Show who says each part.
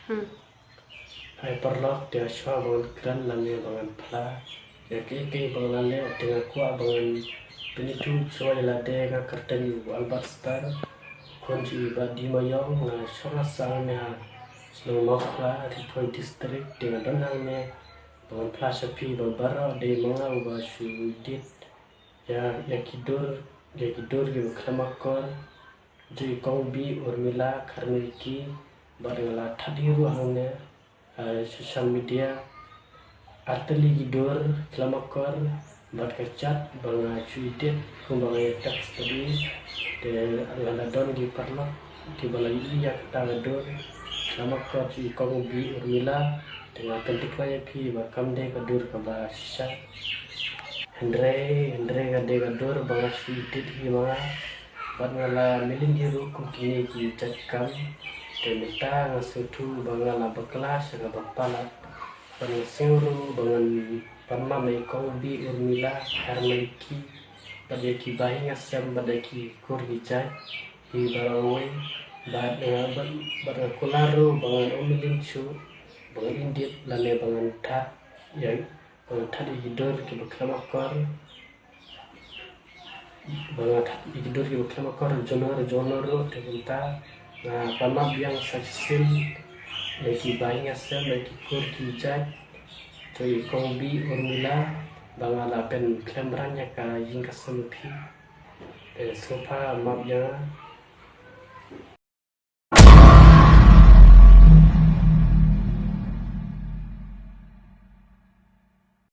Speaker 1: Hmm.
Speaker 2: Hyperlock dia shwa bangan kran lane bangan pla ya ke bangan lane dengan kuat bangan penitu shwa lade nga karten albert star kunci badi mayong na shora sangnya snow mafla di point district dengan donangnya bangan pla sapi babara de mga uba shudit ya kidur gitu klamakor jadi kongbi urmila karniki barangala thadiru hangnya social media arteli gidur klamakor bat kacat banga cuitet kumbang text tadi de alana don di parla di balai iya kata don klamakor ci kongbi urmila dengan pentik laya pi bakam de kadur kaba sisa Andre gade gadur banga cuitet hima bat ngala melin hiru kukini ki cakam Temita ngasutu bangala berkelas dengan berpalat Bangan seuru bangan panma meikong bi urmila harmaliki Badaki bahi ngasam badaki kur hijai Hi barawai Bangan kularu bangan omilincu Bangan indit lane bangan tat Ya bangan tat hidur ki berkelamakor Bangan tat hidur ki berkelamakor Jonor temita Nah, pama biang saksim lagi banyak sem lagi kur kijat to kongbi urmila bangala pen klembranya ka yingka sempi sofa mabnya